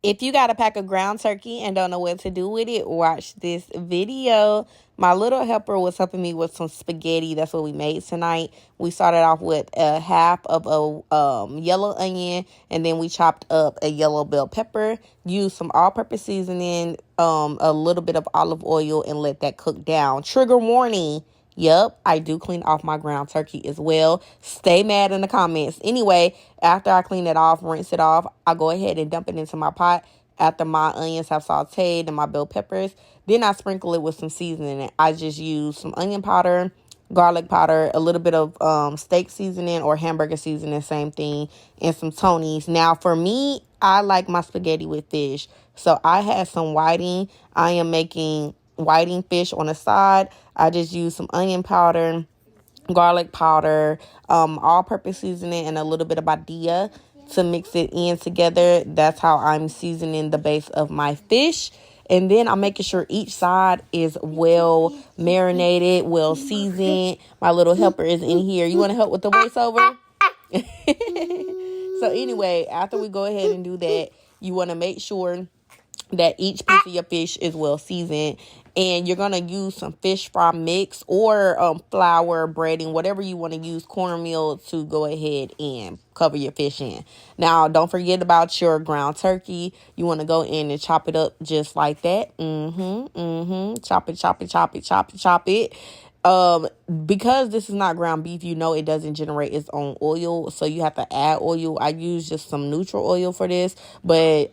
If you got a pack of ground turkey and don't know what to do with it, watch this video. My little helper was helping me with some spaghetti. That's what we made tonight. We started off with a half of a yellow onion, and then we chopped up a yellow bell pepper, used some all-purpose seasoning, a little bit of olive oil, and let that cook down. Trigger warning. Yep, I do clean off my ground turkey as well. Stay mad in the comments. Anyway, after I clean it off, rinse it off, I go ahead and dump it into my pot. After my onions have sauteed and my bell peppers, then I sprinkle it with some seasoning. I just use some onion powder, garlic powder, a little bit of steak seasoning or hamburger seasoning, same thing, and some Tony's. Now, for me, I like my spaghetti with fish. So I had some whiting. I am making whiting fish on the side. I just use some onion powder, garlic powder, all-purpose seasoning, and a little bit of Badia to mix it in together. That's how I'm seasoning the base of my fish. And then I'm making sure each side is well marinated, well seasoned. My little helper is in here. You want to help with the voiceover? So anyway, after we go ahead and do that, you want to make sure that each piece of your fish is well seasoned, and you're going to use some fish fry mix or flour, breading, whatever you want to use, cornmeal, to go ahead and cover your fish in. Now, don't forget about your ground turkey. You want to go in and chop it up just like that. Chop it, chop it, chop it, chop it, chop it. Because this is not ground beef, you know it doesn't generate its own oil, so you have to add oil. I use just some neutral oil for this, but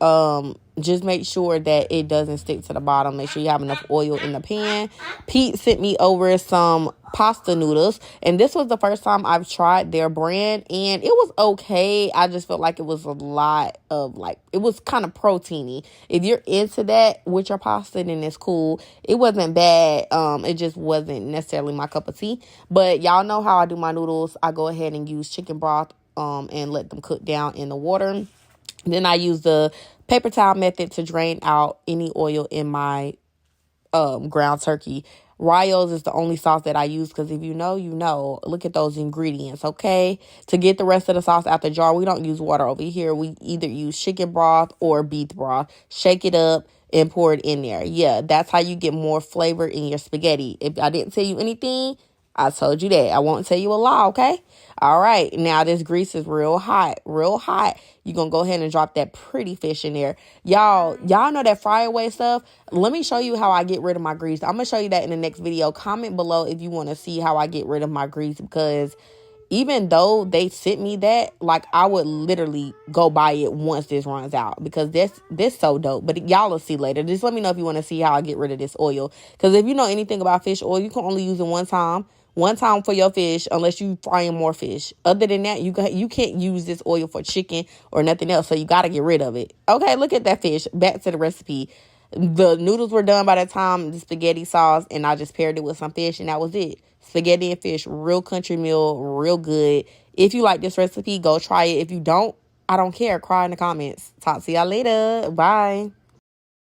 just make sure that it doesn't stick to the bottom. Make sure you have enough oil in the pan. Pete sent me over some pasta noodles, and this was the first time I've tried their brand, and it was okay. I just felt like it was a lot of, like, it was kind of proteiny. If you're into that with your pasta, then it's cool. It wasn't bad. It just wasn't necessarily my cup of tea. But y'all know how I do my noodles. I go ahead and use chicken broth and let them cook down in the water. Then I use the paper towel method to drain out any oil in my ground turkey. Rio's is the only sauce that I use, because if you know, you know. Look at those ingredients, okay? To get the rest of the sauce out the jar, we don't use water over here. We either use chicken broth or beef broth. Shake it up and pour it in there. Yeah, that's how you get more flavor in your spaghetti. If I didn't tell you anything, I told you that. I won't tell you a lie, okay? All right. Now this grease is real hot, real hot. You're going to go ahead and drop that pretty fish in there. Y'all know that fry away stuff? Let me show you how I get rid of my grease. I'm going to show you that in the next video. Comment below if you want to see how I get rid of my grease, because even though they sent me that, like, I would literally go buy it once this runs out, because this so dope. But y'all will see later. Just let me know if you want to see how I get rid of this oil, because if you know anything about fish oil, you can only use it one time for your fish, unless you frying more fish. Other than that, you can't use this oil for chicken or nothing else, so you got to get rid of it. Okay, look at that fish. Back to the recipe. The noodles were done by the time, the spaghetti sauce, and I just paired it with some fish, and that was it. Spaghetti and fish, real country meal, real good. If you like this recipe, go try it. If you don't, I don't care. Cry in the comments. Talk to y'all later. Bye.